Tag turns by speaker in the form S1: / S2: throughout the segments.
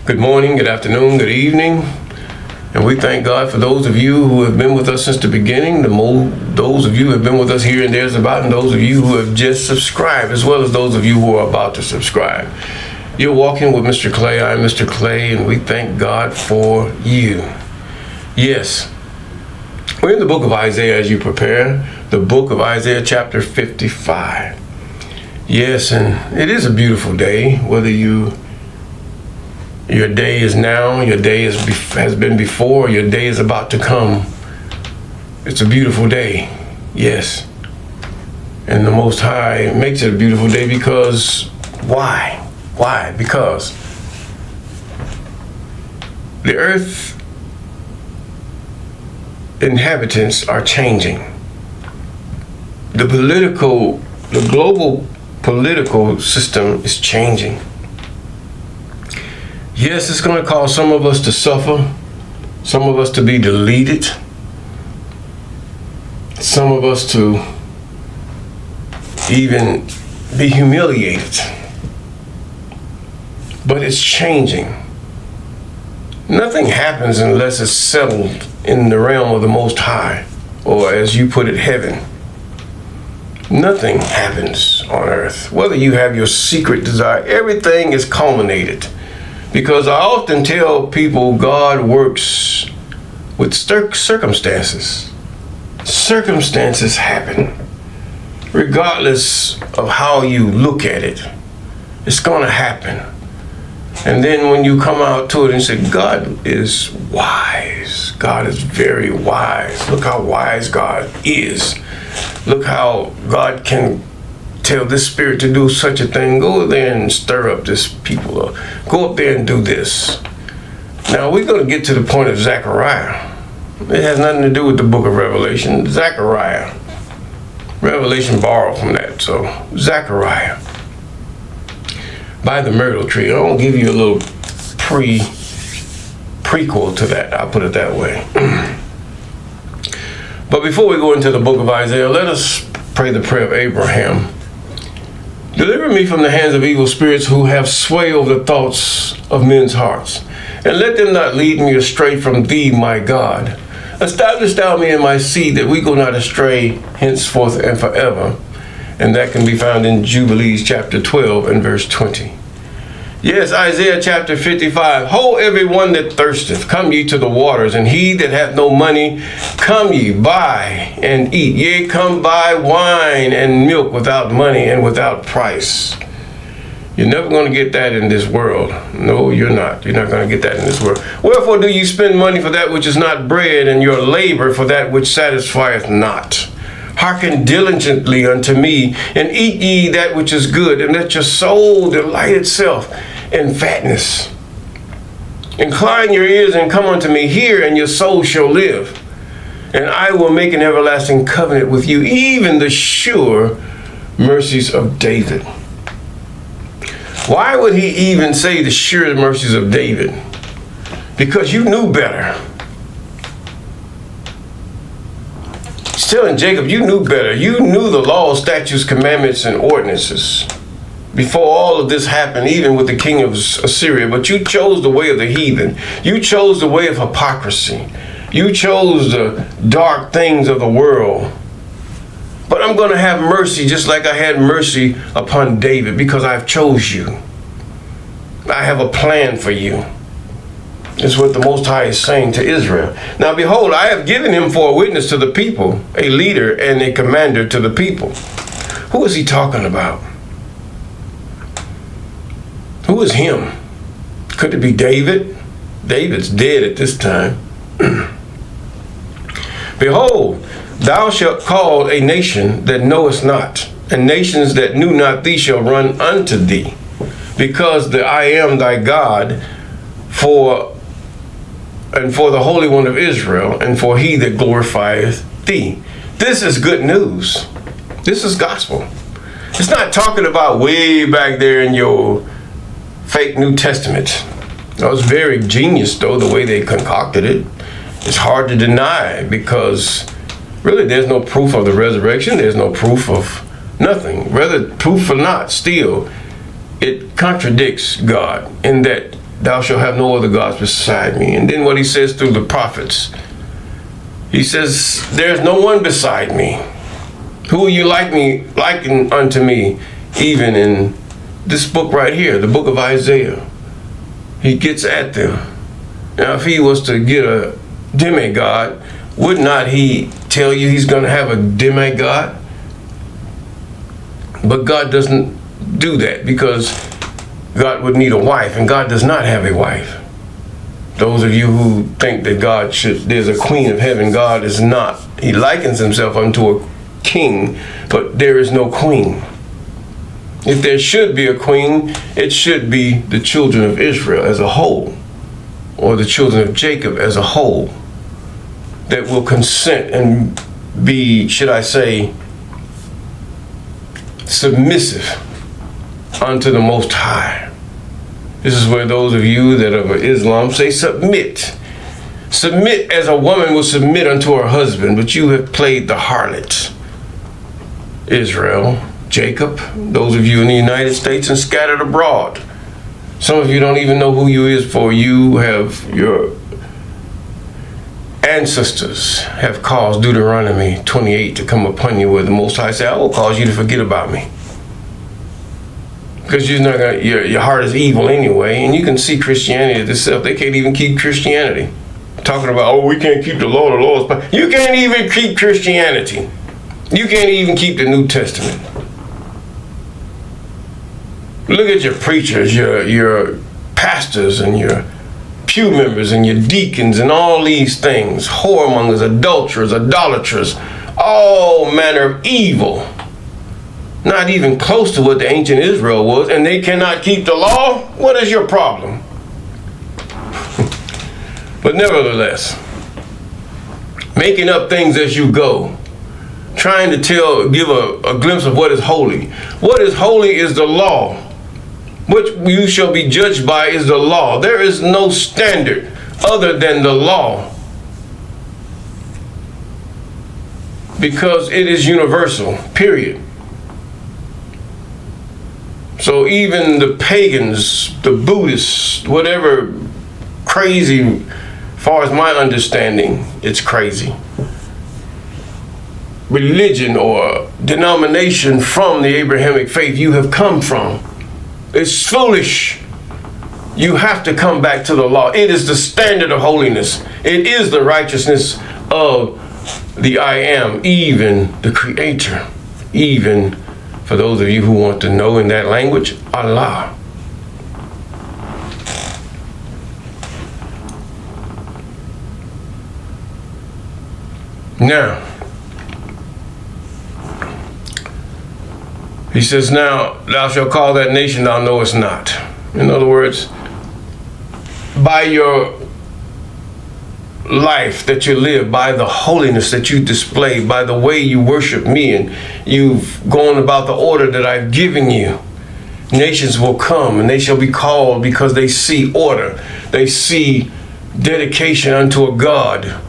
S1: Good morning, good afternoon, good evening. And we thank God for those of you who have been with us since the beginning, those of you who have been with us here and there's about, and those of you who have just subscribed, as well as those of you who are about to subscribe. You're walking with Mr. Clay. I'm Mr. Clay, and we thank God for you. Yes, we're in the book of Isaiah as you prepare, the book of Isaiah chapter 55. Yes, and it is a beautiful day, whether your day is now, your day has been before, your day is about to come. It's a beautiful day, yes. And the Most High makes it a beautiful day because why? Why? Because the earth inhabitants are changing. The global political system is changing. Yes, it's going to cause some of us to suffer, some of us to be deleted, some of us to even be humiliated. But it's changing. Nothing happens unless it's settled in the realm of the Most High, or as you put it, heaven. Nothing happens on earth. Whether you have your secret desire, everything is culminated. Because I often tell people God works with circumstances. Circumstances happen. Regardless of how you look at it, it's going to happen. And then when you come out to it and say, God is wise. God is very wise. Look how wise God is. Look how God can tell this spirit to do such a thing. Go there and stir up this people. Or go up there and do this. Now we're going to get to the point of Zechariah. It has nothing to do with the book of Revelation. Zechariah. Revelation borrowed from that. So Zechariah. By the myrtle tree. I won't give you a little prequel to that. I'll put it that way. But before we go into the book of Isaiah, let us pray the prayer of Abraham. Deliver me from the hands of evil spirits who have sway over the thoughts of men's hearts, and let them not lead me astray from thee, my God. Establish thou me in my seed, that we go not astray henceforth and forever. And that can be found in Jubilees chapter 12 and verse 20. Yes, Isaiah chapter 55. Ho, everyone that thirsteth, come ye to the waters, and he that hath no money, come ye, buy and eat. Yea, come buy wine and milk without money and without price. You're never going to get that in this world. No, you're not. You're not going to get that in this world. Wherefore do ye spend money for that which is not bread, and your labor for that which satisfieth not? Hearken diligently unto me, and eat ye that which is good, and let your soul delight itself in fatness. Incline your ears and come unto me, hear, and your soul shall live. And I will make an everlasting covenant with you, even the sure mercies of David. Why would he even say the sure mercies of David? Because you knew better. Telling Jacob, you knew better. You knew the laws, statutes, commandments, and ordinances before all of this happened, even with the king of Assyria. But you chose the way of the heathen. You chose the way of hypocrisy. You chose the dark things of the world. But I'm going to have mercy just like I had mercy upon David, because I've chose you. I have a plan for you. Is what the Most High is saying to Israel. Now behold, I have given him for a witness to the people, a leader and a commander to the people. Who is he talking about? Who is him? Could it be David? David's dead at this time. Behold, thou shalt call a nation that knowest not, and nations that knew not thee shall run unto thee, because that I am thy God, for the Holy One of Israel, and for he that glorifieth thee. This is good news. This is gospel. It's not talking about way back there in your fake New Testament. That was very genius, though, the way they concocted it. It's hard to deny, because really there's no proof of the resurrection. There's no proof of nothing. Whether proof or not, still, it contradicts God in that thou shalt have no other gods beside me. And then what he says through the prophets, he says, there's no one beside me. Who are you liken unto me? Even in this book right here, the book of Isaiah, he gets at them. Now, if he was to get a demigod, would not he tell you he's going to have a demigod? But God doesn't do that, because God would need a wife, and God does not have a wife. Those of you who think that there's a queen of heaven, God is not. He likens himself unto a king, but there is no queen. If there should be a queen, it should be the children of Israel as a whole, or the children of Jacob as a whole, that will consent and be, should I say, submissive unto the Most High. This is where those of you that are of Islam say submit. Submit as a woman will submit unto her husband, but you have played the harlot. Israel, Jacob, those of you in the United States and scattered abroad. Some of you don't even know who you is, for you have, your ancestors have caused Deuteronomy 28 to come upon you, where the Most High said, I will cause you to forget about me. Because you're not gonna, your heart is evil anyway, and you can see Christianity itself. They can't even keep Christianity. Talking about, oh, we can't keep the law, the laws. But you can't even keep Christianity. You can't even keep the New Testament. Look at your preachers, your pastors, and your pew members, and your deacons, and all these things. Whoremongers, adulterers, idolaters, all manner of evil. Not even close to what the ancient Israel was, and they cannot keep the law? What is your problem? But nevertheless, making up things as you go, trying to give a glimpse of what is holy. What is holy is the law. What you shall be judged by is the law. There is no standard other than the law, because it is universal, period. So even the pagans, the Buddhists, whatever crazy, far as my understanding, it's crazy, religion or denomination from the Abrahamic faith you have come from, it's foolish. You have to come back to the law. It is the standard of holiness. It is the righteousness of the I Am, even the Creator, even, for those of you who want to know in that language, Allah. Now, he says, now thou shalt call that nation thou knowest not. In other words, by your life that you live, by the holiness that you display, by the way you worship me, and you've gone about the order that I've given you, nations will come and they shall be called, because they see order. They see dedication unto a God.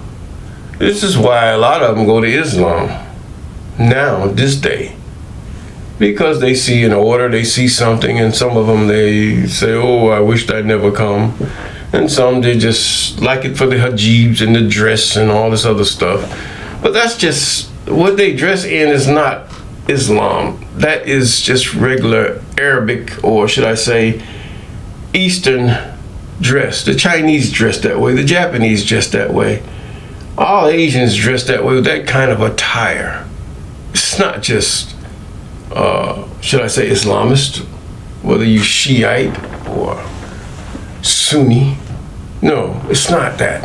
S1: This is why a lot of them go to Islam now, this day. Because they see an order, they see something, and some of them they say, oh, I wished I'd never come. And some, they just like it for the hijabs and the dress and all this other stuff. But that's just, what they dress in is not Islam. That is just regular Arabic, or should I say, Eastern dress. The Chinese dress that way, the Japanese dress that way. All Asians dress that way with that kind of attire. It's not just, should I say, Islamist, whether you Shiite or Sunni. No, it's not that.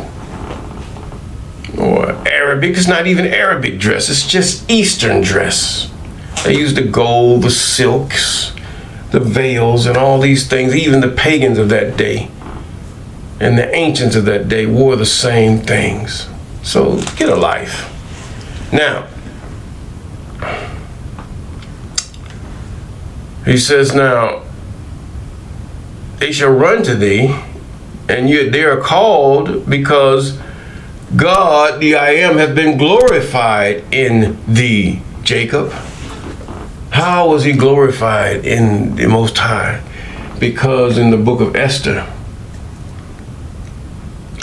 S1: Or Arabic, it's not even Arabic dress, it's just Eastern dress. They use the gold, the silks, the veils, and all these things. Even the pagans of that day and the ancients of that day wore the same things. So get a life. Now, he says, now, they shall run to thee, and they are called because God, the I Am, has been glorified in thee, Jacob. How was he glorified in the Most High? Because in the book of Esther,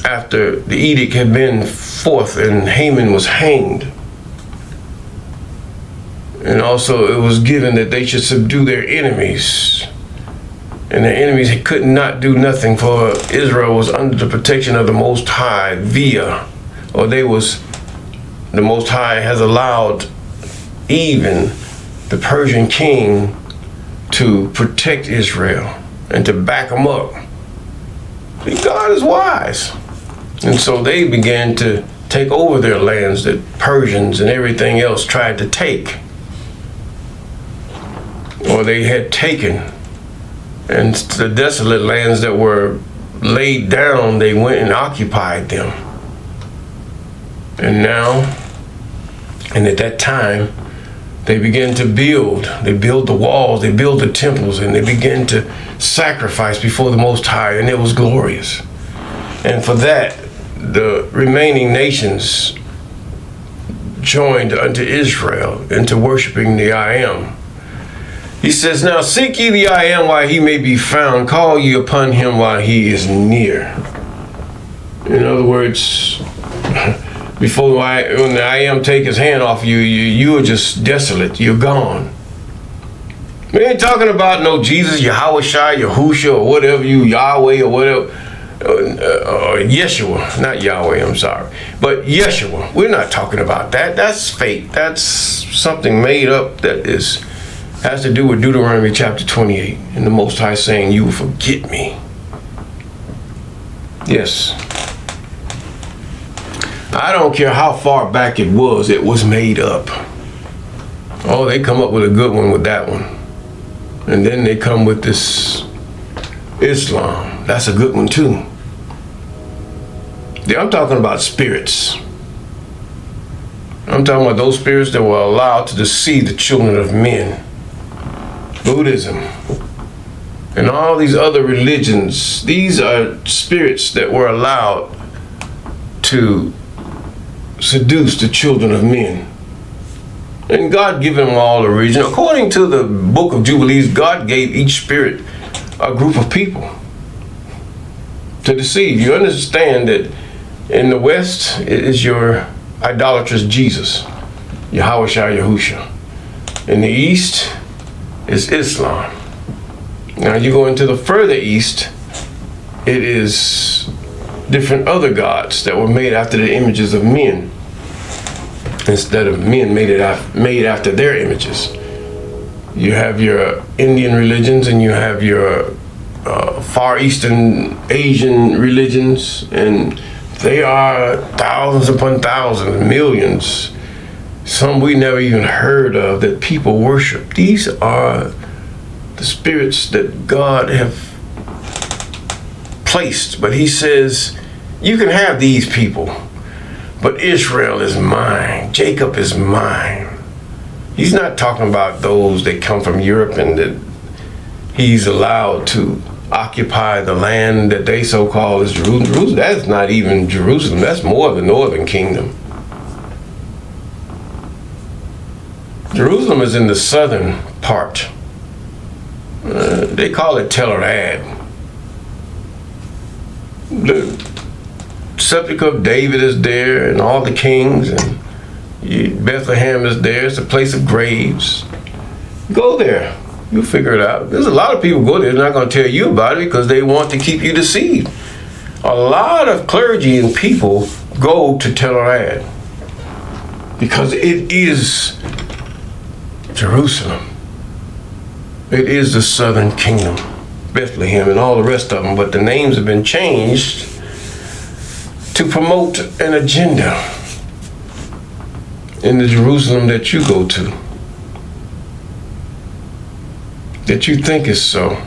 S1: after the edict had been forth and Haman was hanged. And also it was given that they should subdue their enemies. And their enemies could not do nothing, for Israel was under the protection of the Most High the Most High has allowed even the Persian king to protect Israel and to back them up. God is wise. And so they began to take over their lands that Persians and everything else tried to take, or they had taken. And the desolate lands that were laid down, they went and occupied them. And now, and at that time, they began to build. They build the walls, they build the temples, and they began to sacrifice before the Most High, and it was glorious. And for that, the remaining nations joined unto Israel into worshiping the I Am. He says, now seek ye the I Am while he may be found. Call ye upon him while he is near. In other words, when the I Am take his hand off you, you are just desolate. You're gone. We ain't talking about no Jesus, Yahweh Shai, Yahusha, or whatever Yahweh or whatever. Or Yeshua, not Yahweh, I'm sorry. But Yeshua, we're not talking about that. That's fake. That's something made up that has to do with Deuteronomy chapter 28. And the Most High saying, you will forget me. Yes. I don't care how far back it was made up. Oh, they come up with a good one with that one. And then they come with this Islam. That's a good one too. I'm talking about spirits. I'm talking about those spirits that were allowed to deceive the children of men. Buddhism and all these other religions. These are spirits that were allowed to seduce the children of men. And God gave them all a region. According to the book of Jubilees, God gave each spirit a group of people to deceive. You understand that in the West, it is your idolatrous Jesus, Yahweh Shai Yahusha. In the East, is Islam. Now you go into the further East, it is different other gods that were made after the images of men, instead of men made after their images. You have your Indian religions and you have your Far Eastern Asian religions, and they are thousands upon thousands, millions. Some we never even heard of that people worship. These are the spirits that God have placed. But he says, you can have these people, but Israel is mine. Jacob is mine. He's not talking about those that come from Europe and that he's allowed to occupy the land that they so-called is Jerusalem. That's not even Jerusalem. That's more the northern kingdom. Jerusalem is in the southern part. They call it Tel Arad. The sepulchre of David is there, and all the kings, and Bethlehem is there. It's a place of graves. Go there. You'll figure it out. There's a lot of people go there. They're not going to tell you about it because they want to keep you deceived. A lot of clergy and people go to Tel Arad because it is Jerusalem. It is the southern kingdom, Bethlehem and all the rest of them, but the names have been changed to promote an agenda in the Jerusalem that you go to, that you think is so,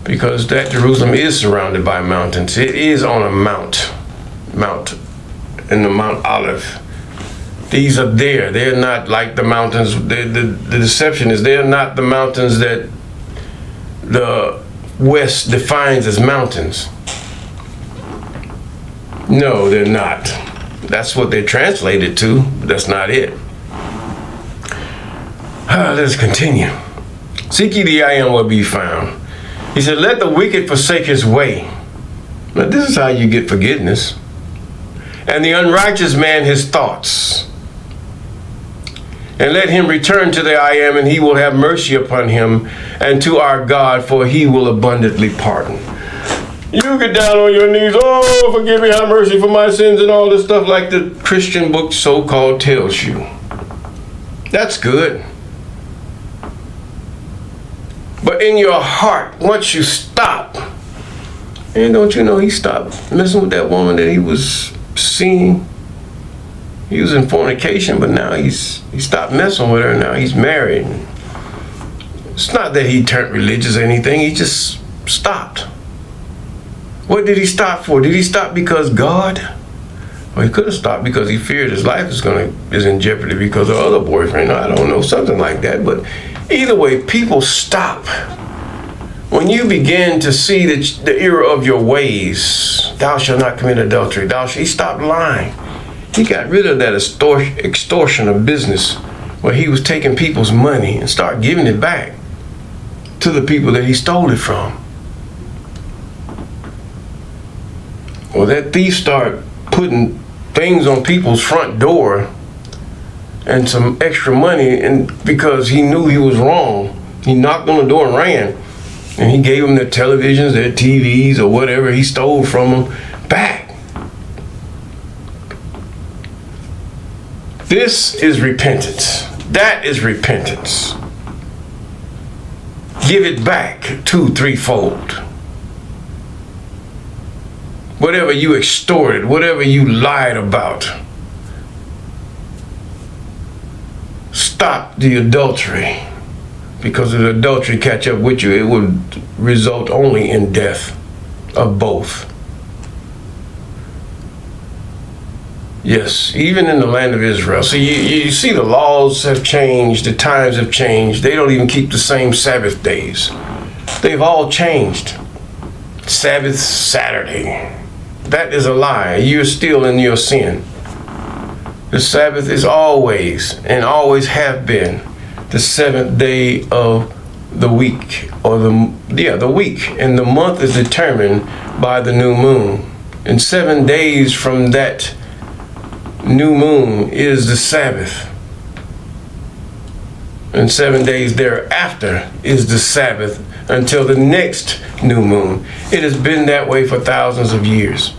S1: because that Jerusalem is surrounded by mountains. It is on a mount in the Mount Olive. These are there. They're not like the mountains. The deception is they're not the mountains that the West defines as mountains. No, they're not. That's what they're translated to, but that's not it. Let's continue. Seek ye the I Am will be found. He said, let the wicked forsake his way, Now this is how you get forgiveness. And the unrighteous man his thoughts. And let him return to the I am, and he will have mercy upon him, and to our God, for he will abundantly pardon. You get down on your knees, oh, forgive me, have mercy for my sins, and all this stuff like the Christian book so-called tells you. That's good. But in your heart, once you stop, and don't you know he stopped messing with that woman that he was seeing? He was in fornication, but now he stopped messing with her. Now he's married. It's not that he turned religious or anything. He just stopped. What did he stop for? Did he stop because God? Well, he could have stopped because he feared his life is in jeopardy because of other boyfriend. I don't know, something like that. But either way, people stop. When you begin to see the error of your ways, thou shalt not commit adultery. He stopped lying. He got rid of that extortion of business where he was taking people's money and start giving it back to the people that he stole it from. Well, that thief started putting things on people's front door and some extra money, and because he knew he was wrong, he knocked on the door and ran. And he gave them their televisions, their TVs, or whatever he stole from them back. This is repentance. That is repentance. Give it back 2-3-fold. Whatever you extorted, whatever you lied about. Stop the adultery. Because if adultery catch up with you, it would result only in death of both. Yes, even in the land of Israel. So you see the laws have changed, the times have changed. They don't even keep the same Sabbath days. They've all changed. Sabbath, Saturday. That is a lie. You're still in your sin. The Sabbath is always, and always have been, the seventh day of the week, or the week, and the month is determined by the new moon. And 7 days from that new moon is the Sabbath, and 7 days thereafter is the Sabbath until the next new moon. It has been that way for thousands of years,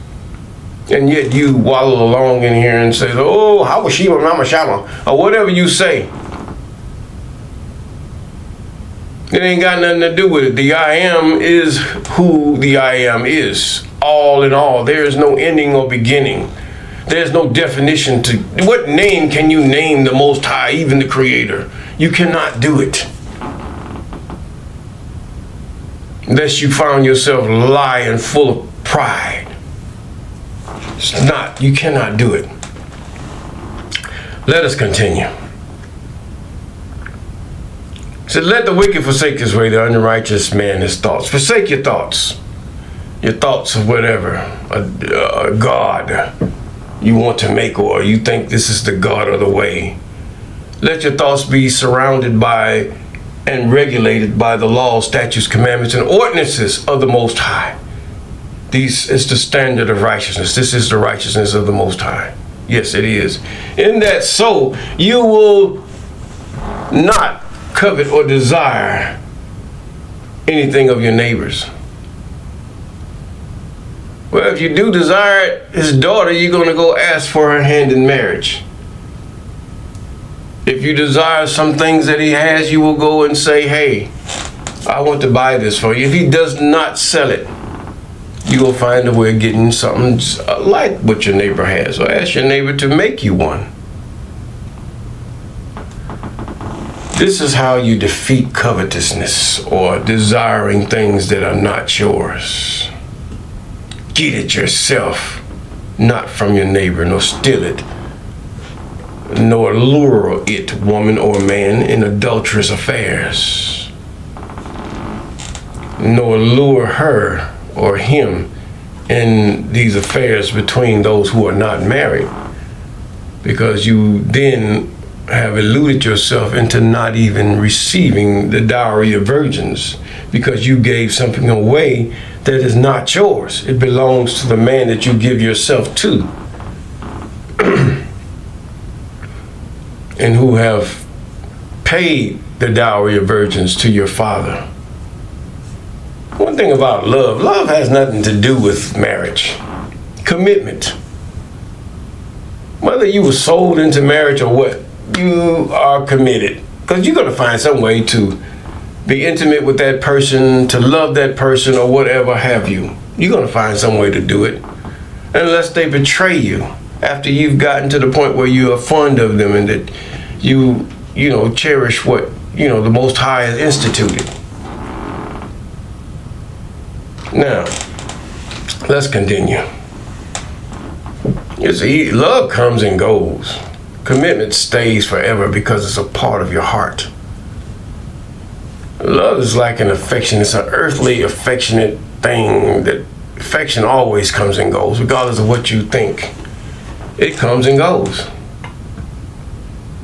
S1: and yet you wallow along in here and say, oh, Hawashima Mama Shama, or whatever you say. It ain't got nothing to do with it. The I am is who the I am is. All in all. There is no ending or beginning. There's no definition to what name can you name the Most High, even the Creator? You cannot do it. Unless you found yourself lying full of pride. It's not. You cannot do it. Let us continue. It said, let the wicked forsake his way, the unrighteous man his thoughts. Forsake your thoughts. Your thoughts of whatever. A God you want to make, or you think this is the God of the way. Let your thoughts be surrounded by and regulated by the laws, statutes, commandments, and ordinances of the Most High. This is the standard of righteousness. This is the righteousness of the Most High. Yes, it is. In that so you will not covet or desire anything of your neighbor's. Well, if you do desire his daughter, you're going to go ask for her hand in marriage. If you desire some things that he has, you will go and say, hey, I want to buy this for you. If he does not sell it, you will find a way of getting something like what your neighbor has, or ask your neighbor to make you one. This is how you defeat covetousness, or desiring things that are not yours. Get it yourself, not from your neighbor, nor steal it, nor lure it, woman or man, in adulterous affairs, nor lure her or him in these affairs between those who are not married, because you then have eluded yourself into not even receiving the dowry of virgins, because you gave something away that is not yours. It belongs to the man that you give yourself to. And who have paid the dowry of virgins to your father. One thing about love has nothing to do with marriage. Commitment. Whether you were sold into marriage or what, you are committed. Because you're going to find some way to be intimate with that person, to love that person, or whatever have you. You're going to find some way to do it. Unless they betray you after you've gotten to the point where you are fond of them and that you cherish what, the Most High has instituted. Now, let's continue. You see, love comes and goes. Commitment stays forever because it's a part of your heart. Love is like an affection. It's an earthly, affectionate thing that affection always comes and goes, regardless of what you think. It comes and goes.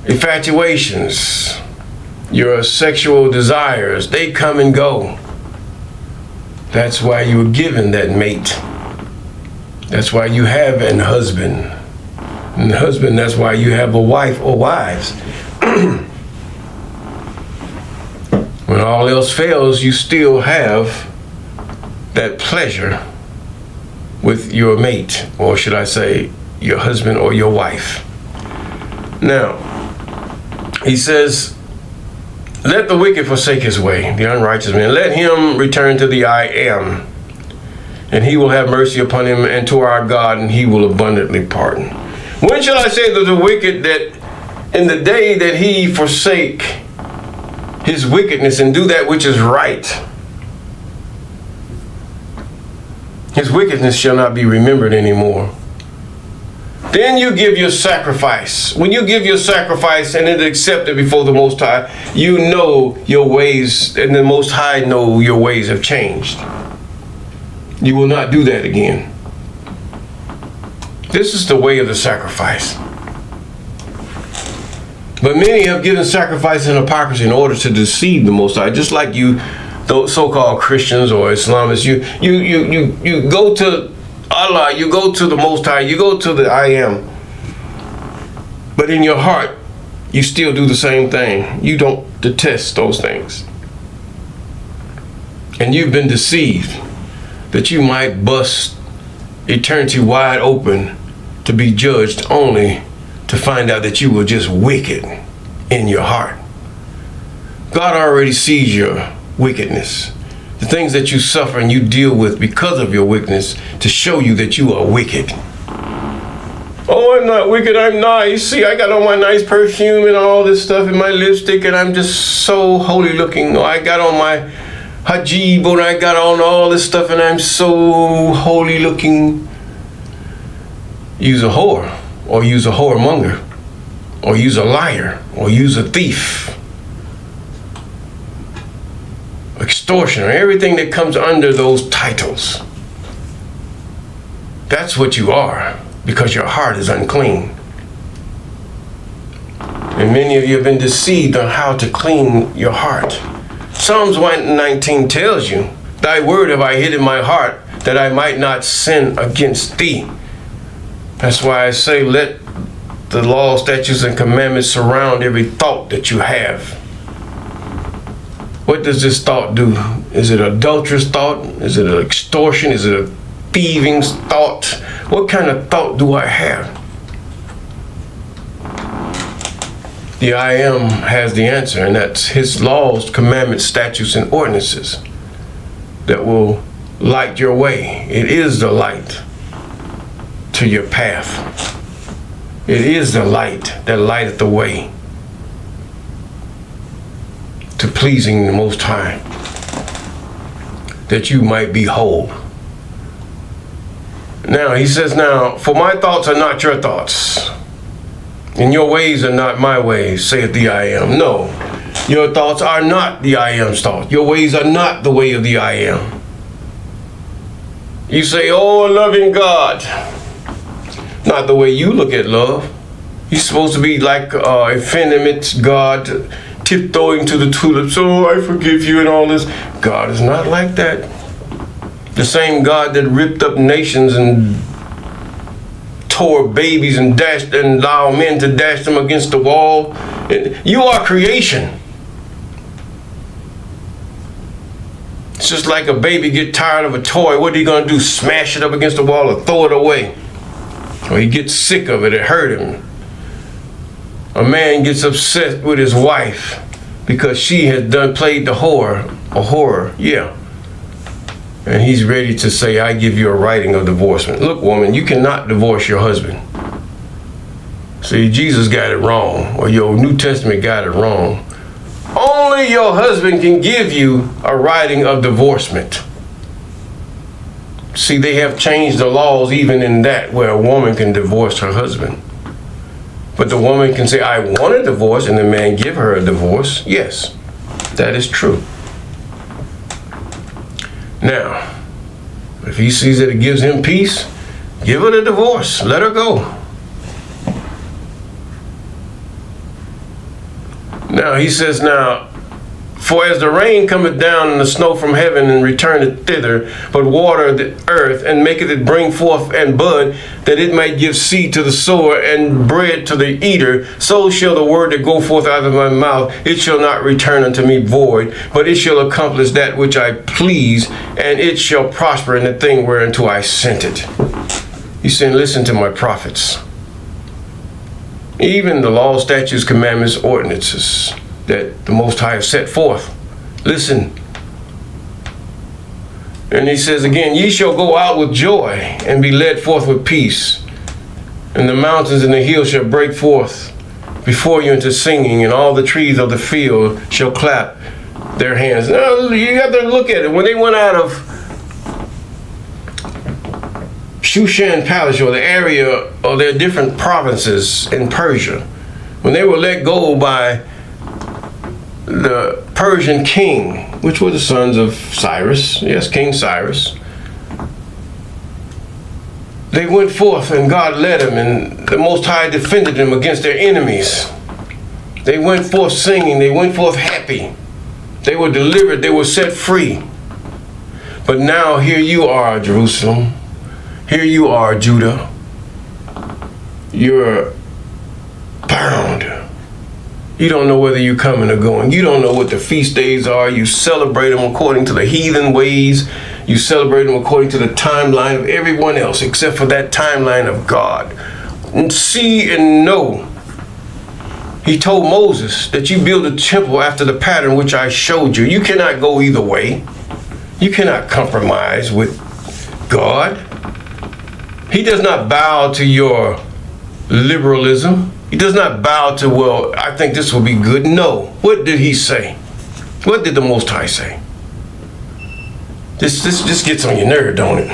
S1: Infatuations, your sexual desires, they come and go. That's why you were given that mate. That's why you have an husband. And husband, that's why you have a wife or wives. When all else fails, you still have that pleasure with your mate, or should I say, your husband or your wife. Now, he says, let the wicked forsake his way, the unrighteous man. Let him return to the I am, and he will have mercy upon him, and to our God, and he will abundantly pardon. When shall I say to the wicked that in the day that he forsake his wickedness and do that which is right, his wickedness shall not be remembered anymore? Then you give your sacrifice. When you give your sacrifice and it is accepted before the Most High, you know your ways, and the Most High know your ways have changed. You will not do that again. This is the way of the sacrifice. But many have given sacrifice and hypocrisy in order to deceive the Most High. Just like you, those so-called Christians or Islamists, you go to Allah, you go to the Most High, you go to the I am. But in your heart, you still do the same thing. You don't detest those things. And you've been deceived that you might bust eternity wide open to be judged, only to find out that you were just wicked in your heart. God already sees your wickedness, the things that you suffer and you deal with because of your wickedness, to show you that you are wicked. Oh, I'm not wicked, I'm nice. See, I got on my nice perfume and all this stuff and my lipstick, and I'm just so holy looking. Or I got on my hijab, and I got on all this stuff and I'm so holy looking. Use a whore, or use a whoremonger, or use a liar, or use a thief, extortioner, everything that comes under those titles. That's what you are, because your heart is unclean. And many of you have been deceived on how to clean your heart. Psalms 119 tells you, thy word have I hid in my heart, that I might not sin against thee. That's why I say, let the law, statutes, and commandments surround every thought that you have. What does this thought do? Is it an adulterous thought? Is it an extortion? Is it a thieving thought? What kind of thought do I have? The I am has the answer, and that's his laws, commandments, statutes, and ordinances that will light your way. It is the light to your path. It is the light that lighteth the way to pleasing the Most High, that you might be whole. Now, he says, now, for my thoughts are not your thoughts, and your ways are not my ways, saith the I am. No, your thoughts are not the I am's thoughts. Your ways are not the way of the I am. You say, oh, loving God. Not the way you look at love. You're supposed to be like effeminate God, tiptoeing to the tulips. Oh, I forgive you and all this. God is not like that. The same God that ripped up nations and tore babies and allowed men to dash them against the wall. You are creation. It's just like a baby get tired of a toy. What are you going to do? Smash it up against the wall or throw it away? Or he gets sick of it. It hurt him. A man gets upset with his wife because she has played the horror. Yeah. And he's ready to say, I give you a writing of divorcement. Look, woman, you cannot divorce your husband. See, Jesus got it wrong, or your New Testament got it wrong. Only your husband can give you a writing of divorcement. See, they have changed the laws even in that, where a woman can divorce her husband. But the woman can say, I want a divorce, and the man give her a divorce. Yes, that is true. Now, if he sees that it gives him peace, give her the divorce. Let her go. Now, he says, now, for as the rain cometh down and the snow from heaven and returneth thither, but water the earth and maketh it bring forth and bud, that it might give seed to the sower and bread to the eater, so shall the word that go forth out of my mouth, it shall not return unto me void, but it shall accomplish that which I please, and it shall prosper in the thing whereunto I sent it. He's saying, listen to my prophets. Even the law, statutes, commandments, ordinances that the Most High has set forth. Listen. And he says again, ye shall go out with joy and be led forth with peace. And the mountains and the hills shall break forth before you into singing, and all the trees of the field shall clap their hands. Now, you have to look at it. When they went out of Shushan Palace, or the area of their different provinces in Persia, when they were let go by the Persian king, which were the sons of Cyrus, yes, King Cyrus, they went forth and God led them, and the Most High defended them against their enemies. They went forth singing, they went forth happy. They were delivered, they were set free. But now here you are, Jerusalem. Here you are, Judah. You're bound. You don't know whether you're coming or going. You don't know what the feast days are. You celebrate them according to the heathen ways. You celebrate them according to the timeline of everyone else, except for that timeline of God. And see and know. He told Moses that you build a temple after the pattern which I showed you. You cannot go either way. You cannot compromise with God. He does not bow to your liberalism. He does not bow to, well, I think this will be good. No. What did he say? What did the Most High say? This gets on your nerve, don't it?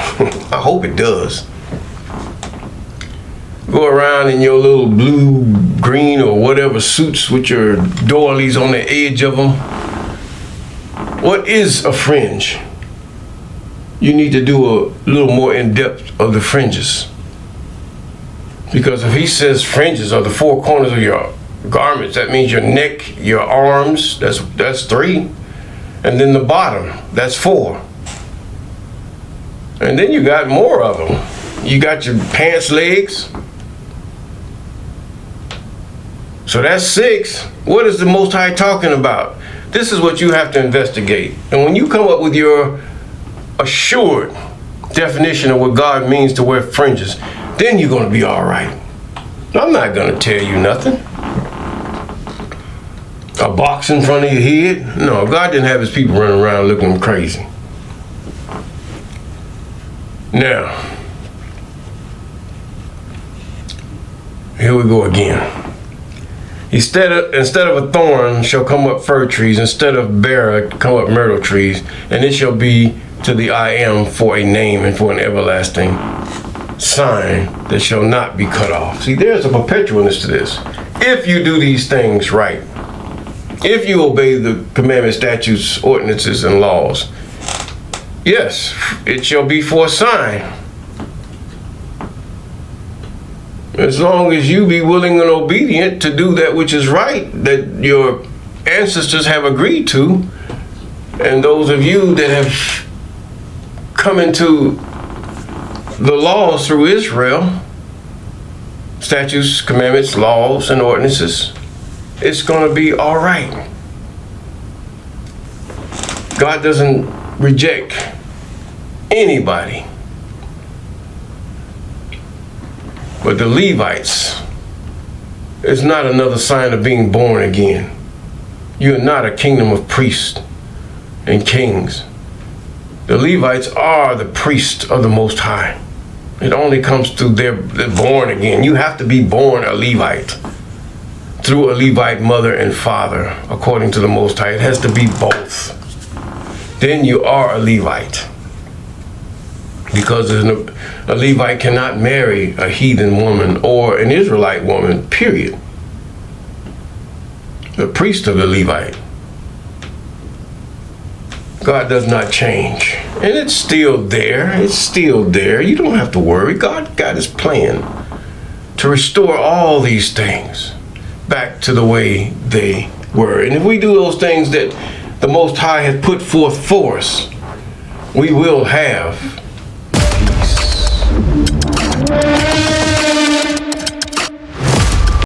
S1: I hope it does. Go around in your little blue, green, or whatever suits with your doilies on the edge of them. What is a fringe? You need to do a little more in depth of the fringes. Because if he says fringes are the four corners of your garments, that means your neck, your arms, that's 3. And then the bottom, that's 4. And then you got more of them. You got your pants legs. So that's 6. What is the Most High talking about? This is what you have to investigate. And when you come up with your assured definition of what God means to wear fringes, then you're going to be all right. I'm not going to tell you nothing. A box in front of your head? No, God didn't have his people running around looking crazy. Now, here we go again. Instead of a thorn shall come up fir trees, instead of bear come up myrtle trees, and it shall be to the I am for a name and for an everlasting sign that shall not be cut off. See, there's a perpetualness to this. If you do these things right, if you obey the commandments, statutes, ordinances, and laws, yes, it shall be for a sign. As long as you be willing and obedient to do that which is right, that your ancestors have agreed to, and those of you that have come into the laws through Israel, statutes, commandments, laws, and ordinances, it's going to be all right. God doesn't reject anybody. But the Levites is not another sign of being born again. You are not a kingdom of priests and kings. The Levites are the priests of the Most High. It only comes through they're born again. You have to be born a Levite through a Levite mother and father, according to the Most High. It has to be both. Then you are a Levite. Because a Levite cannot marry a heathen woman or an Israelite woman, period. The priest of the Levite. God does not change. And it's still there. It's still there. You don't have to worry. God got his plan to restore all these things back to the way they were. And if we do those things that the Most High has put forth for us, we will have peace.